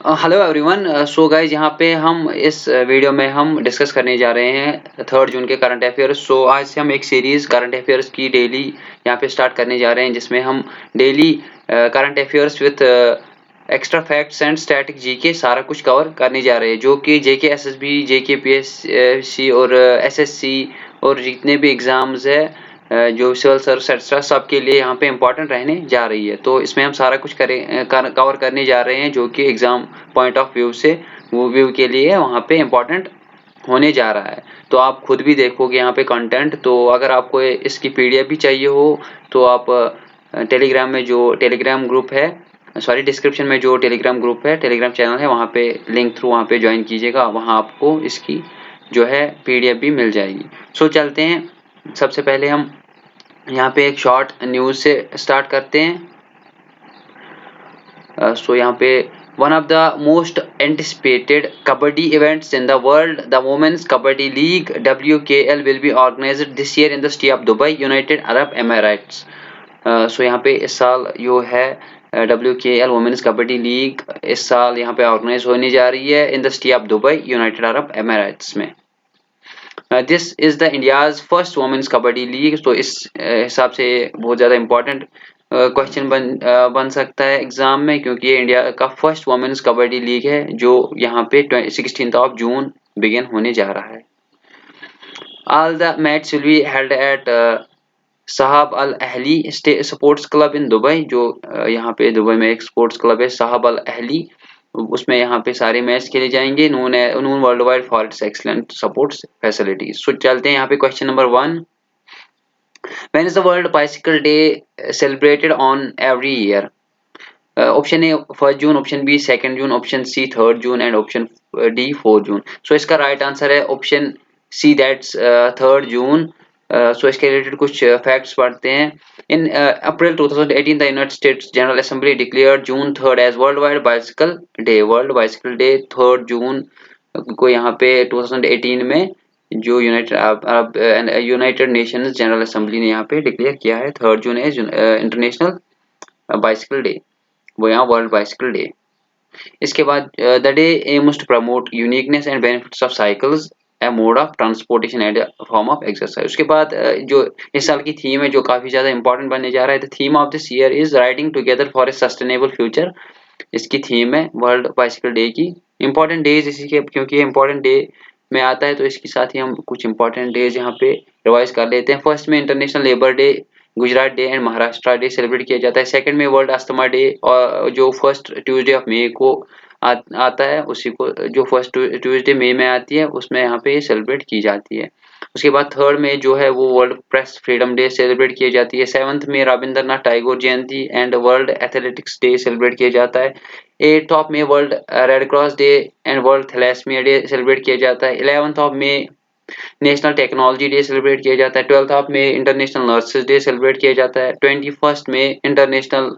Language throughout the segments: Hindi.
Hello everyone. सो गाइज, यहाँ पे हम इस वीडियो में हम डिस्कस करने जा रहे हैं 3 जून के करंट अफेयर्स। सो आज से हम एक सीरीज करंट अफेयर्स की डेली यहाँ पे स्टार्ट करने जा रहे हैं, जिसमें हम daily current affairs with extra facts and static GK सारा कुछ कवर करने जा रहे हैं, जो कि जेके एसएसबी, जेके पीएससी और एसएससी और जितने भी एग्जाम्स है जो सिविल सर्विस एक्सेट्रा सबके लिए यहाँ पे इम्पोर्टेंट रहने जा रही है। तो इसमें हम सारा कुछ कवर करने जा रहे हैं, जो कि एग्जाम पॉइंट ऑफ व्यू से वो व्यू के लिए वहाँ पे इम्पोर्टेंट होने जा रहा है। तो आप खुद भी देखोगे यहाँ पे कंटेंट। तो अगर आपको इसकी पीडीएफ भी चाहिए हो तो आप टेलीग्राम में जो टेलीग्राम ग्रुप है, सॉरी डिस्क्रिप्शन में जो टेलीग्राम ग्रुप है, टेलीग्राम चैनल है, वहाँ पे लिंक थ्रू वहाँ पे ज्वाइन कीजिएगा। वहाँ आपको इसकी जो है पीडीएफ भी मिल जाएगी। सो चलते हैं, सबसे पहले हम यहाँ पे एक शॉर्ट न्यूज से स्टार्ट करते हैं। सो यहाँ पे one of the most anticipated kabaddi events in the world, the Women's Kabaddi League (WKL) will be organized this year in the city of Dubai, United Arab Emirates. सो यहाँ पे इस साल जो है WKL वुमेन्स कबड्डी लीग इस साल यहाँ पे ऑर्गेनाइज होने जा रही है in the city of Dubai, United Arab Emirates में। This is the India's first women's kabaddi league. तो इस हिसाब से बहुत ज़्यादा इम्पोर्टेंट क्वेश्चन बन सकता है एग्जाम में, क्योंकि ये इंडिया का फर्स्ट वुमेन्स कबड्डी लीग है जो यहाँ पे 16 जून बिगिन होने जा रहा है। All the match will be held at Sahab Al Ahli sports club in Dubai. जो यहाँ पे दुबई में एक स्पोर्ट्स क्लब है साहब अल अहली, उसमें यहाँ पे सारे मैच खेले जाएंगे। Known world wide for its excellent sports facilities. So चलते हैं यहाँ पे question number 1। When is the world bicycle day celebrated on every year? Option A 1 June, option B 2 June, option C 3 June and option D 4 June. So इसका राइट आंसर है option C, that's 3 June. So इसके रिलेटेड कुछ फैक्ट्स पढ़ते हैं। In April 2018, the United States General Assembly declared June 3rd as Worldwide Bicycle Day. World Bicycle Day 3 जून को यहाँ पे 2018 में जो यूनाइटेड नेशंस जनरल असेंबली ने यहाँ पे डिक्लेयर किया है 3 जून एज इंटरनेशनल बाइसिकल डे, वो यहाँ वर्ल्ड बाइसिकल डे। इसके बाद the day aims to promote uniqueness and benefits of cycles a mode of transportation and form of exercise. उसके बाद जो इस साल की थीम है जो काफी ज्यादा इंपॉर्टेंट बनने जा रहा है, the theme of this year is riding together for a sustainable future. इसकी थीम है वर्ल्ड बाइसिकल डे की। इंपॉर्टेंट डेज इसी के, क्योंकि ये इंपॉर्टेंट डे में आता है तो इसके साथ ही हम कुछ इंपॉर्टेंट डेज यहाँ पे रिवाइज कर लेते हैं। फर्स्ट में international labour day, Gujarat day and Maharashtra day celebrate किया जाता है। सेकंड में वर्ल्ड अस्थमा डे, और जो फर्स्ट ट्यूसडे ऑफ मई को आता है, उसी को जो फर्स्ट ट्यूसडे मई में आती है उसमें यहाँ पे सेलिब्रेट की जाती है। उसके बाद थर्ड में जो है वो world press freedom day celebrate की जाती है। 7th में Rabindranath Tagore Jayanti and world athletics day celebrate किया जाता है। 8th of May world red cross day and world thalassemia day celebrate किया जाता है। 11th of May national technology day celebrate किया जाता है। 12th of May international nurses day celebrate किया जाता है। 21st में इंटरनेशनल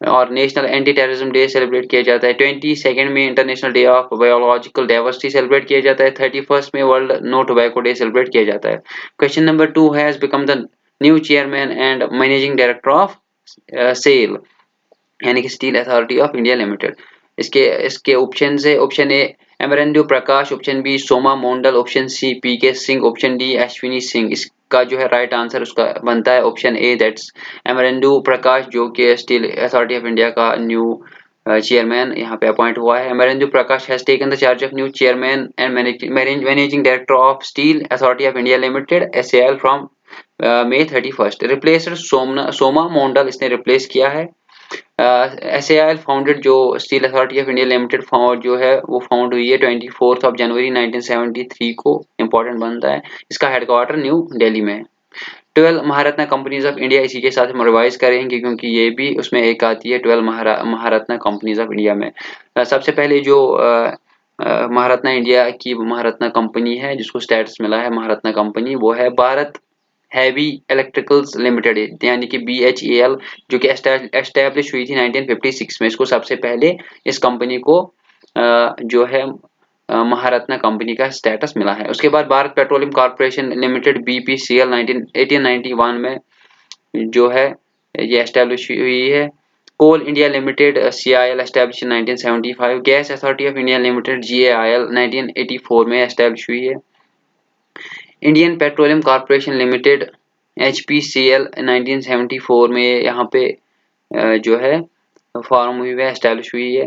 और national anti terrorism day celebrate किया जाता है। 22nd में international day of biological diversity celebrate किया जाता है। 31st में world no tobacco day celebrate किया जाता है। Question number 2 has become the new chairman and managing director of SAIL, यानी कि steel authority of India limited. इसके इसके ऑप्शन है, option A Amarendra Prakash, option B Soma Mondal, option C PK Singh, option D Ashwini Singh. इसका जो है राइट आंसर उसका बनता है option A, that's Amarendra Prakash, जो कि स्टील अथॉरिटी ऑफ इंडिया का न्यू चेयरमैन यहाँ पे अपॉइंट हुआ है। Amarendra Prakash has taken the charge of new chairman and managing director of Steel authority of India Limited SAL from May 31st। Replacer Soma Mondal इसने रिप्लेस किया है। SAL फाउंडेड, जो Steel authority of India Limited जो है वो फाउंड हुई है 24 जनवरी 1973 को, इंपॉर्टेंट बनता है। इसका हेडक्वार्टर न्यू दिल्ली में है। 12 महारत्ना कंपनीज ऑफ इंडिया, इसी के साथ हम रिवाइज करेंगे क्योंकि ये भी उसमें एक आती है 12 महारत्ना कंपनीज ऑफ इंडिया में। सबसे पहले जो महारत्ना इंडिया की महारत्ना कंपनी है जिसको स्टेटस मिला है महारत्ना कंपनी, वो है भारत हैवी इलेक्ट्रिकल्स लिमिटेड, यानी कि BHEL, जो कि एस्टैब्लिश हुई थी 1956 में। इसको सबसे पहले इस कंपनी को जो है महारत्ना कंपनी का स्टेटस मिला है। उसके बाद Bharat petroleum corporation limited BPCL 1891 में जो है ये एस्टैब्लिश हुई है। Coal India Limited CIL established in 1975. Gas Authority of India Limited GAIL 1984 में establish हुई है. Indian Petroleum Corporation Limited HPCL 1974 में यहाँ पे जो है फॉर्म हुई है, एस्टैब्लिश हुई है.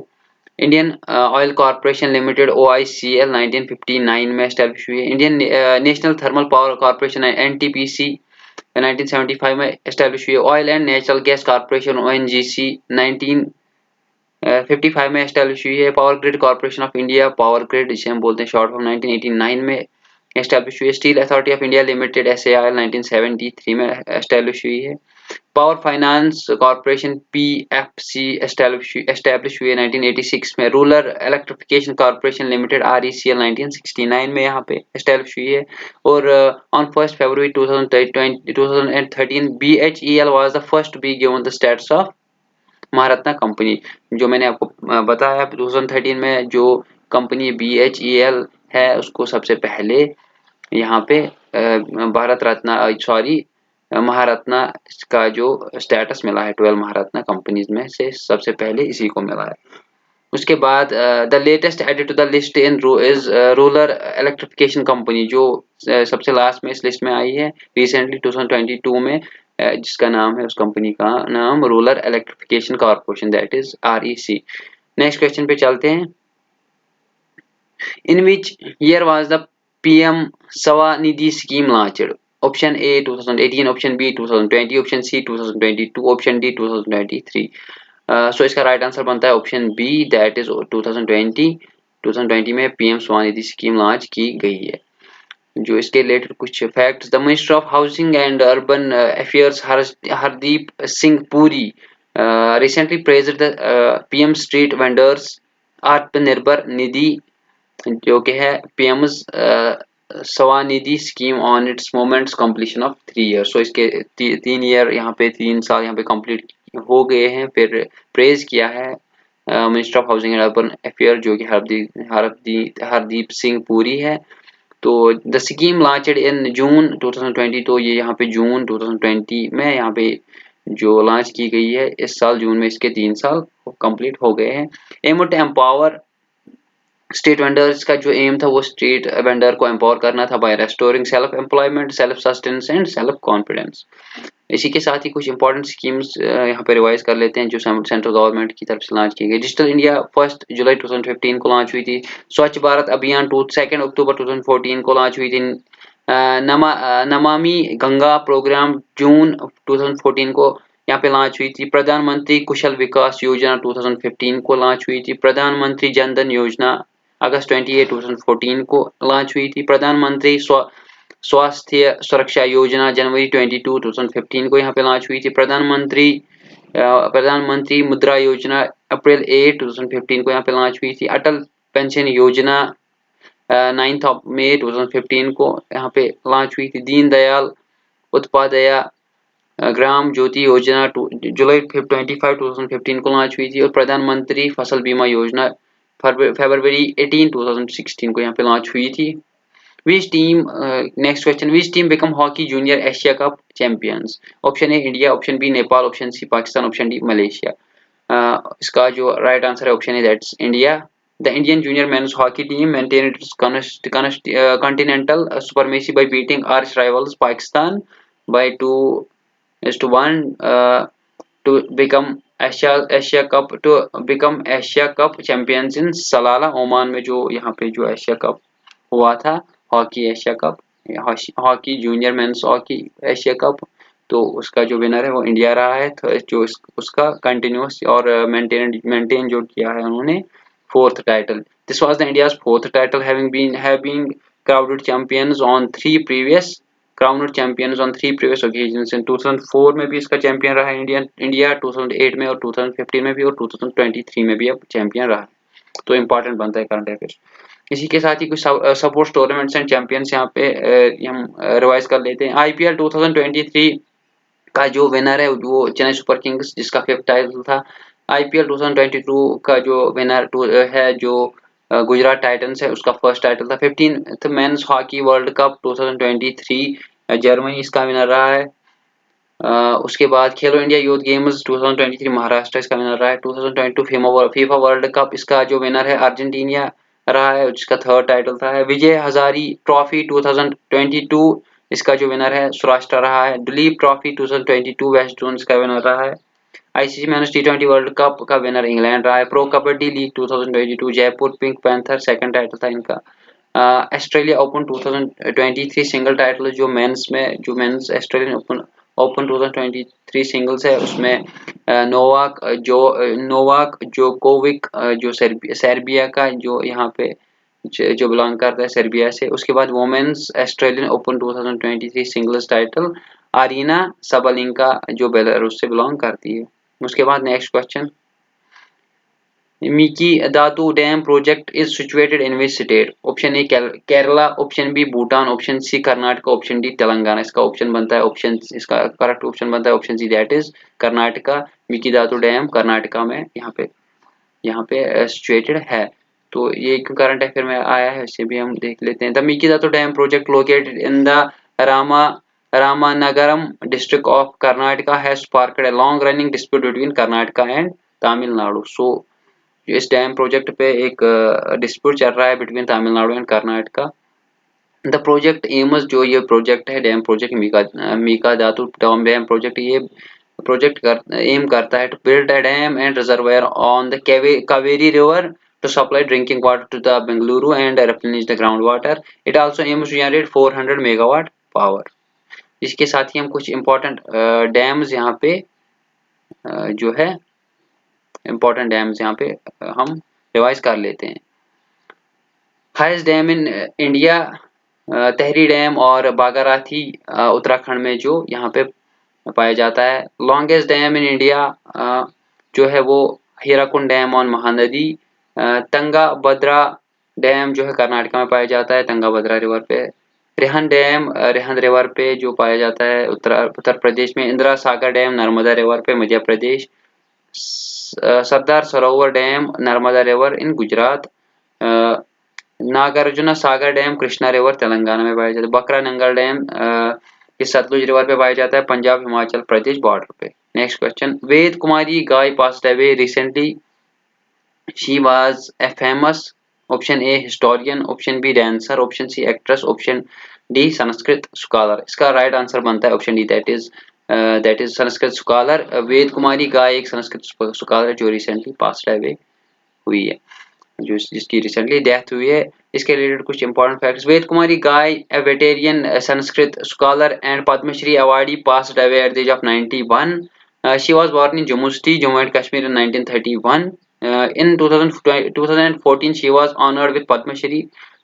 Indian oil corporation limited OICL 1959 में एस्टैब्लिश हुई है. Indian national thermal power corporation NTPC 1975 में एस्टैब्लिश हुई है. Oil and natural gas corporation ONGC 1955 में एस्टैब्लिश हुई है. Power grid corporation of India power grid जिसे हम बोलते हैं शॉर्ट फॉर्म 1989 में एस्टैब्लिश हुई है. Steel authority of India limited SAIL 1973 में एस्टैब्लिश हुई है. Power finance corporation PFC establish हुई है 1986 में. Rural Electrification corporation limited RECL 1969 में यहाँ पे एस्टैब्लिश हुई है. और on 1 February 2013 BHEL was the first be given the status of Maharatna company. जो मैंने आपको बताया 2013 में जो कंपनी BHEL है उसको सबसे पहले यहाँ पे भारत रत्ना महारत्ना का जो स्टेटस मिला है 12 महारत्ना कंपनीज में से सबसे पहले इसी को मिला है. उसके बाद the latest added to the list in is rural electrification company जो सबसे लास्ट में इस लिस्ट में आई है रिसेंटली 2022 में जिसका नाम है उस कंपनी का नाम Rural Electrification Corporation that is REC. Next question पे चलते हैं. In which year was the PM Swanidhi scheme launched? Option A 2018, option B 2020, option C 2022, option D 2023. सो इसका राइट आंसर बनता है ऑप्शन बी दैट इज 2020 में PM स्वानिधि स्कीम लॉन्च की गई है. जो इसके रिलेटेड कुछ facts. The minister of housing and urban affairs Hardeep Singh Puri recently praised the PM street vendors Atmanirbhar Nidhi जो कि है PM Swanidhi scheme on its moments completion of 3 year. So इसके 3 ईयर यहाँ पे 3 साल यहाँ पे कंप्लीट हो गए हैं. फिर प्रेज किया है minister of housing and urban affair जो कि हरदीप सिंह पुरी है. तो द स्कीम लॉन्चड इन जून 2020. तो ये यहाँ पे जून 2020 में यहाँ पे जो लॉन्च की गई है इस साल जून में इसके 3 साल कंप्लीट हो गए हैं. Aim to empower street vendors का जो एम था वो स्ट्रीट वेंडर को एम्पावर करना था by restoring self employment self sustenance and self confidence. इसी के साथ ही कुछ इंपॉर्टेंट स्कीम्स यहाँ पे रिवाइज कर लेते हैं जो सेंट्रल गवर्नमेंट की तरफ से लॉन्च की गई. डिजिटल इंडिया 1 जुलाई 2015 को लॉन्च हुई थी. स्वच्छ भारत अभियान 2 अक्टूबर 2014 को लॉन्च हुई थी. नमामि गंगा प्रोग्राम जून 2014 को यहाँ पे लॉन्च हुई थी. प्रधानमंत्री कुशल विकास योजना 2015 को लॉन्च हुई थी. प्रधानमंत्री जन धन योजना अगस्त 28 2014 को लॉन्च हुई थी. प्रधानमंत्री स्वास्थ्य सुरक्षा योजना जनवरी 22 2015 को यहाँ पे लॉन्च हुई थी. प्रधानमंत्री मुद्रा योजना अप्रैल 8 2015 को यहाँ पे लॉन्च हुई थी. अटल पेंशन योजना 9 मई 2015 को यहाँ पे लॉन्च हुई थी. दीनदयाल उपाध्याय ग्राम ज्योति योजना जुलाई 25 2015 को लॉन्च हुई थी. और प्रधानमंत्री फसल बीमा योजना फरवरी 18 2016 को यहाँ पे लॉन्च हुई थी. Which team next question which team become hockey junior Asia Cup champions? Option A India, option B Nepal, option C Pakistan, option D Malaysia. इसका जो right answer है option A that's India. The Indian junior men's hockey team maintained its continental supremacy by beating arch rivals Pakistan by 2-1 to become Asia Cup champions in Salalah, Oman में जो यहाँ पे जो एशिया कप हुआ था hockey Asia cup hockey junior men's hockey Asia cup. तो उसका जो विनर है वो इंडिया रहा है. तो जो उसका कंटिन्यूस और मेंटेन जो किया है उन्होंने 4th title. This was the India's 4th title having been crowded champions on 3 previous occasions. In 2004 में भी इसका चैंपियन रहा इंडिया 2008 में और 2015 में भी और 2023 में भी अब चैंपियन रहा. तो इम्पोर्टेंट बनता है करंट अफेयर्स. इसी के साथ ही कुछ सपोर्ट्स टूर्नामेंट्स एंड चैंपियंस यहाँ पे हम रिवाइज कर लेते हैं. IPL 2023 का जो विनर है वो चेन्नई सुपर किंग्स जिसका 5th टाइटल था. IPL 2022 का जो विनर है जो गुजरात टाइटंस है उसका 1st टाइटल था. 15th men's hockey world cup 2023 Germany इसका विनर रहा है. उसके बाद खेलो इंडिया यूथ गेम्स 2023 महाराष्ट्र इसका विनर रहा है। 2022 फीफा वर्ल्ड कप इसका जो विनर है अर्जेंटीना रहा है, जिसका थर्ड टाइटल था। विजय हजारी ट्रॉफी 2022 इसका जो विनर है सौराष्ट्र रहा है। दुलीप ट्रॉफी 2022 वेस्ट जोन इसका विनर रहा है। आईसीसी मेंस टी20 वर्ल्ड कप का विनर इंग्लैंड रहा है। Pro kabaddi league 2022 Jaipur pink panther second title था इनका। ऑस्ट्रेलिया ओपन 2023 सिंगल टाइटल जो मेंस ऑस्ट्रेलियन ओपन 2023 सिंगल्स है, उसमें नोवाक जोकोविक जो सर्बिया का जो यहाँ पे जो बिलोंग करता है सर्बिया से। उसके बाद women's Australian Open 2023 singles title Aryna Sabalenka जो बेलारूस से बिलोंग करती है। उसके बाद next question, Mekedatu dam project is situated in which state? Option A Kerala, option B Bhutan, option C Karnataka, option D Telangana. इसका ऑप्शन बनता है इसका करेक्ट ऑप्शन बनता है option C that is Karnataka. Mekedatu dam Karnataka में यहाँ पे सिचुएटेड है। तो ये क्यों करंट अफेयर में आया है इसे भी हम देख लेते हैं। The Mekedatu dam project located in the Ramanagaram district of Karnataka has sparked a long running dispute between Karnataka and Tamil Nadu. सो इस डैम प्रोजेक्ट पे एक डिस्प्यूट चल रहा है between Tamil Nadu and Karnataka. The project aims जो ये प्रोजेक्ट है dam project Mekedatu dam project, ये प्रोजेक्ट एम करता है to build a dam and reservoir on the Kaveri river to supply drinking water to the Bengaluru and replenish the groundwater. It also aims to generate 400 megawatt power. इसके साथ ही हम कुछ important डैम्स यहाँ पे जो है इम्पोर्टेंट डैम्स यहाँ पे हम रिवाइज कर लेते हैं। Highest dam in India tehri dam और बागाराथी उत्तराखंड में जो यहाँ पे पाया जाता है। लॉन्गेस्ट डैम इन इंडिया जो है वो Hirakud dam on Mahanadi. Tungabhadra dam जो है कर्नाटक में पाया जाता है तंगाभद्रा रिवर पे। रेहन डैम रेहन रिवर पे जो पाया जाता है उत्तर प्रदेश में। इंदिरा सागर डैम नर्मदा रिवर पे Madhya Pradesh. Sardar Sarovar dam Narmada river in Gujarat. Nagarjuna Sagar dam Krishna river Telangana में पाया जाता है। बकरा नंगल डैम ये सतलुज रिवर पे पाया जाता है पंजाब हिमाचल प्रदेश बॉर्डर पे। Next question, Ved Kumari Ghai passed away recently, she was a famous, option A historian, option B dancer, option C actress, option D Sanskrit scholar. इसका राइट आंसर बनता है option D that is Sanskrit scholar. Ved Kumari Ghai एक संस्कृत स्कॉलर जो रिसेंटली पास्ड अवे हुई है, जो जिसकी रिसेंटली डेथ हुई है। इसके रिलेटेड कुछ important facts. Ved Kumari Ghai a veteran Sanskrit scholar and Padma Shri awardee passed away at the age of 91। She was born in Jammu city Jammu and Kashmir in 1931। In 2014 she was honoured with Padma Shri.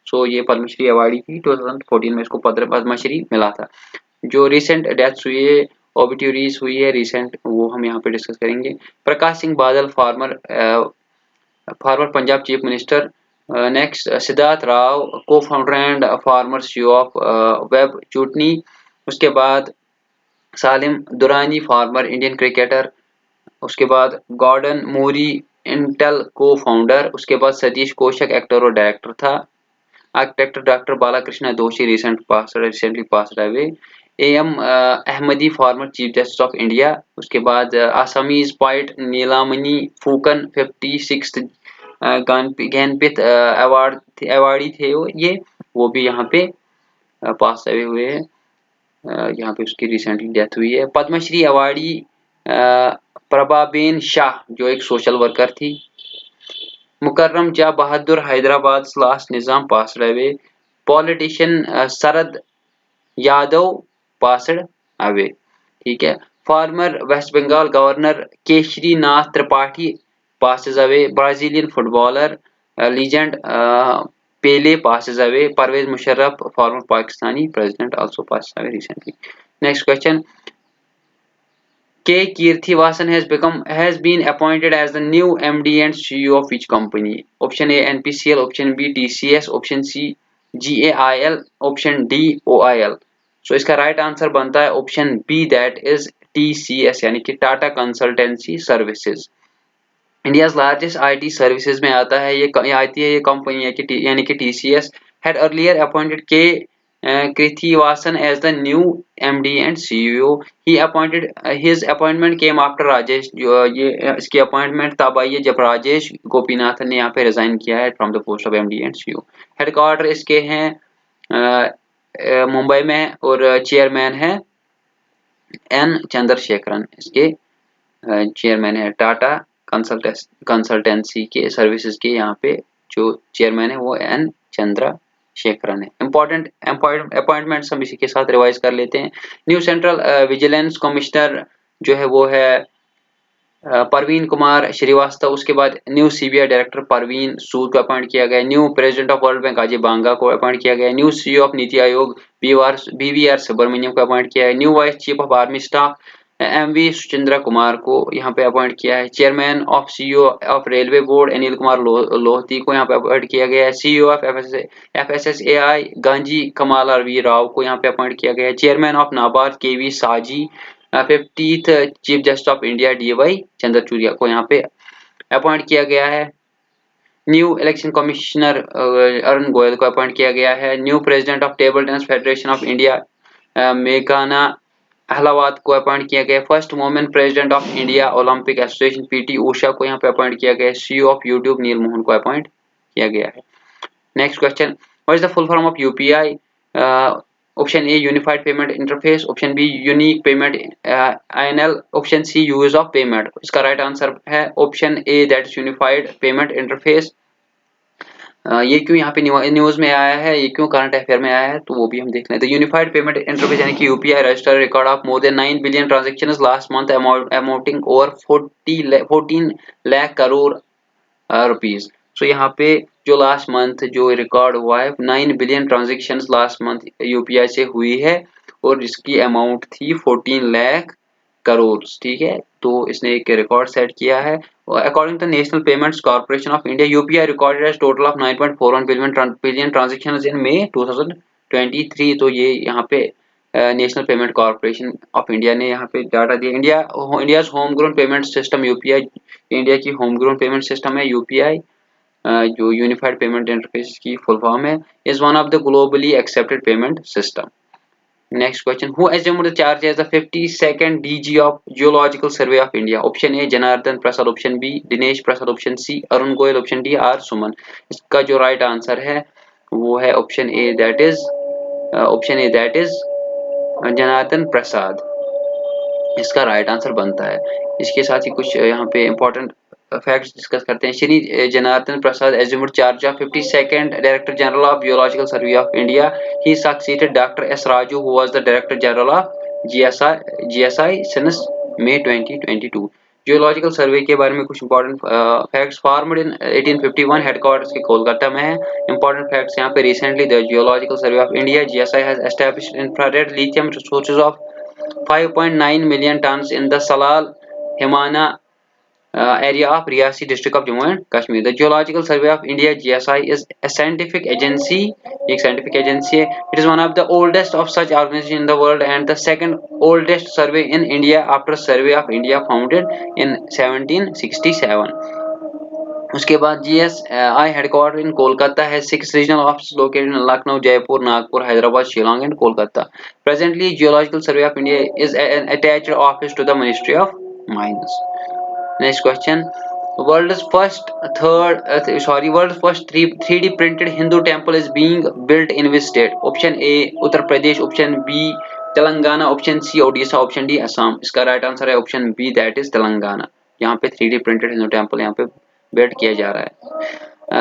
So ये पद्मश्री अवार्डी थी 2014 में इसको पद्मश्री मिला था। जो रिसेंट डेथ्स हुई है ओबिट्यूरीज हुई है रिसेंट, वो हम यहाँ पे डिस्कस करेंगे। Prakash Singh Badal former Punjab chief minister. Next Siddharth Rao co founder and former CEO of Webchutney. उसके बाद Salim Durani former Indian cricketer. उसके बाद Gordon Moore Intel co founder. उसके बाद सतीश कोशक एक्टर और डायरेक्टर था। Architect doctor Balkrishna Doshi recently passed away. M Ahmadi former chief justice of India. उसके बाद Assamese poet Nilamani Phookan 56th Jnanpith awardee थे वो भी यहाँ पे पास अवे हुए हैं। यहाँ पे उसकी रिसेंटली डेथ हुई है। पद्मश्री अवार्डी प्रभाबेन शाह जो एक सोशल वर्कर थी। Mukarram Jah Bahadur Hyderabad last Nizam passed away. Politician Sharad Yadav passed away. ठीक है। Former West Bengal governor Keshari Nath Tripathi passes away. Brazilian footballer legend Pele passes away. Parvez Musharraf, former Pakistani president, also passed away recently. Next question. K. Kirthivasan has been appointed as the new MD and CEO of which company? Option A NPCL, option B TCS, option C GAIL, option D OIL. So इसका right answer बनता है option B that is TCS यानी कि Tata consultancy services. India's largest IT services में आता है ये आती है ये कंपनी है कि यानी कि टीसीएस हैड अर्लियर अपॉइंटेड के Krithivasan as the new MD and CEO. He appointed his appointment came after Rajesh ये इसकी appointment तब आई है जब राजेश गोपीनाथन ने यहाँ पे resign किया है from the post of MD and CEO. Headquarter इसके हैं मुंबई में और चेयरमैन है एन चंद्रशेखरन इसके चेयरमैन है टाटा कंसल्टेंसी के सर्विसेज के यहाँ पे जो चेयरमैन है वो एन चंद्रशेखरन है। इंपॉर्टेंट अपॉइंटमेंट्स हम इसी के साथ रिवाइज कर लेते हैं। न्यू सेंट्रल विजिलेंस कमिश्नर जो है वो है परवीन कुमार श्रीवास्तव। उसके बाद new CBI director Praveen Sood को अपॉइंट किया गया। New president of World Bank Ajay Banga को अपॉइंट किया गया। New CEO of NITI Aayog BVR Subramaniam को अपॉइंट किया है। New vice chief of army staff M V Suchindra Kumar को यहाँ पे अपॉइंट किया है। Chairman of CEO of railway board Anil Kumar Lahoti को यहाँ पे अपॉइंट किया गया है। सीईओ ऑफ एफएसएसएआई गांजी कमाल वी राव को यहाँ पे अपॉइंट किया गया है। Chairman of NABARD K V Shaji 50th chief justice of India D Y Chandrachud को यहाँ पे अपॉइंट किया गया है। New election commissioner Arun Goel को अपॉइंट किया गया है। New president of table tennis federation of India मेघाना अहलावत को अपॉइंट किया गया। First women president of India Olympic association P T Usha को यहाँ पे अपॉइंट किया गया। CEO of YouTube Neal Mohan को अपॉइंट किया गया है। Next question, what is the full form of UPI? Option A unified payment interface, option B unique payment INL, option C use of payment. इसका राइट आंसर है option A that is unified payment interface. ये क्यों यहाँ पे न्यूज में आया है, ये क्यों करंट अफेयर में आया है, तो वो भी हम देख लेते हैं। यूनिफाइड पेमेंट इंटरफेस यानी कि UPI register record of more than 9 billion transactions last month amounting over 14 lakh crore rupees. So यहाँ पे जो लास्ट मंथ जो रिकॉर्ड हुआ है 9 billion transactions last month UPI से हुई है और इसकी अमाउंट थी 14 लाख करोड़। ठीक है, तो इसने एक रिकॉर्ड सेट किया है। According to National Payments Corporation of India UPI recorded as total of 9.41 billion transactions in May 2023। तो ये यहाँ पे National Payment Corporation of India ने यहाँ पे डाटा दिया। India home grown payment system UPI India की होम ग्रोन पेमेंट सिस्टम है यूपीआई जो यूनिफाइड पेमेंट इंटरफेस की फुल फॉर्म है, is one of the globally accepted payment system. Next question, who assumed the charge as the 52nd DG of Geological Survey of India? Option A Janardan Prasad, option B Dinesh Prasad, option C Arun Goel, option D R Suman. इसका जो राइट आंसर है वो है option A that is Janardan Prasad. इसका राइट आंसर बनता है। इसके साथ ही कुछ यहाँ पे इंपॉर्टेंट फैक्ट्स डिस्कस करते हैं। श्री जनार्दन प्रसाद assumed charge of 52nd Director General of Geological Survey of India. He succeeded Dr. S. Raju, who was the Director General of GSI since May 2022. Geological सर्वे के बारे में कुछ important facts. Formed in 1851, headquarters के कोलकाता में है। इंपॉर्टेंट फैक्ट्स यहाँ पे recently the geological survey of India GSI has established infrared lithium resources of 5.9 million tons in the Salal Himana area of Riyasi district of Jammu and Kashmir. The Geological Survey of India GSI is a scientific agency. एक scientific agency है. It is one of the oldest of such organizations in the world and the second oldest survey in India after Survey of India founded in 1767. उसके बाद GSI headquartered in Kolkata has 6 regional offices located in Lucknow, Jaipur, Nagpur, Hyderabad, Shillong and Kolkata. Presently, Geological Survey of India is an attached office to the Ministry of Mines. Next question. World's first 3D printed Hindu temple is being built in which state? Option A Uttar Pradesh, option B Telangana, option C Odisha, option D Assam. इसका राइट आंसर है option B that is Telangana. यहाँ पे 3D printed हिंदू टेम्पल यहाँ पे बिल्ड किया जा रहा है।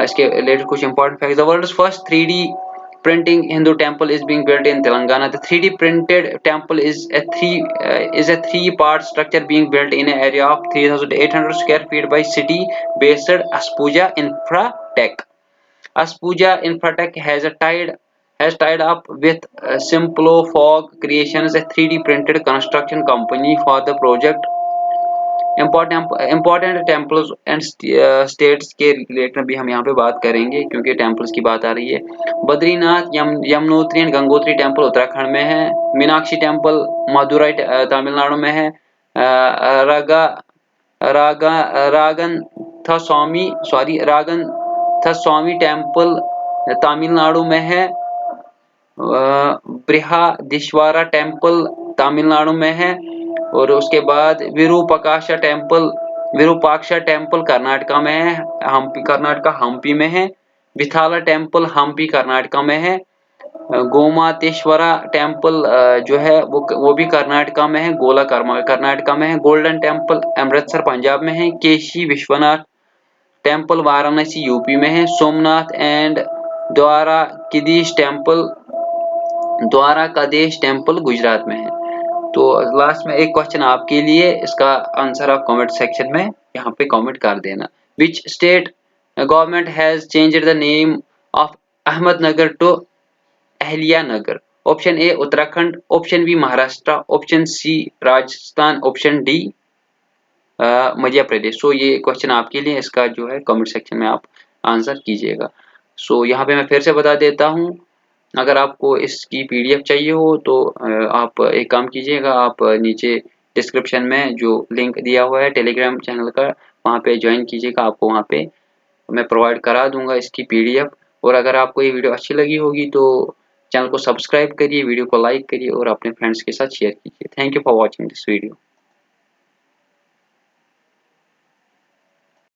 इसके रिलेटेड कुछ important facts. The world's first 3D printing Hindu temple is being built in Telangana. The 3D printed temple is a three-part structure being built in an area of 3,800 square feet by city-based Aspuja Infratech. Aspuja Infratech has tied up with Simplofog Creations, a 3D printed construction company for the project. Important temples and states के रिलेटेड भी हम यहाँ पे बात करेंगे क्योंकि टेम्पल्स की बात आ रही है। बद्रीनाथ यमुनोत्री एंड गंगोत्री टेम्पल उत्तराखंड में है। मीनाक्षी टेम्पल मदुरई तमिलनाडु में है। रागन स्वामी टेम्पल तमिलनाडु में है। बृहदीश्वरा टेम्पल तमिलनाडु में है, और उसके बाद विरूपाक्षा टेम्पल कर्नाटका में है, हम्पी में है। विथाला टेम्पल हम्पी कर्नाटका में है। गोमातेश्वरा टेम्पल जो है वो भी कर्नाटका में है, गोला कर्नाटका में है। गोल्डन टेम्पल अमृतसर पंजाब में है। केशी विश्वनाथ टेम्पल वाराणसी यूपी में है। सोमनाथ एंड द्वारकाधीश टेम्पल गुजरात में है। तो लास्ट में एक क्वेश्चन आपके लिए, इसका आंसर आप कमेंट सेक्शन में यहाँ पे कमेंट कर देना। Which state government has changed the name of Ahmednagar to Ahilyanagar? Option A Uttarakhand, option B Maharashtra, option C Rajasthan, option D Madhya Pradesh. So ये क्वेश्चन आपके लिए, इसका जो है कमेंट सेक्शन में आप आंसर कीजिएगा। सो यहाँ पे मैं फिर से बता देता हूँ, अगर आपको इसकी पीडीएफ चाहिए हो तो आप एक काम कीजिएगा, आप नीचे डिस्क्रिप्शन में जो लिंक दिया हुआ है टेलीग्राम चैनल का, वहाँ पे ज्वाइन कीजिएगा। आपको वहाँ पे मैं प्रोवाइड करा दूंगा इसकी पीडीएफ। और अगर आपको ये वीडियो अच्छी लगी होगी तो चैनल को सब्सक्राइब करिए, वीडियो को लाइक करिए और अपने फ्रेंड्स के साथ शेयर कीजिए। Thank you for watching this video.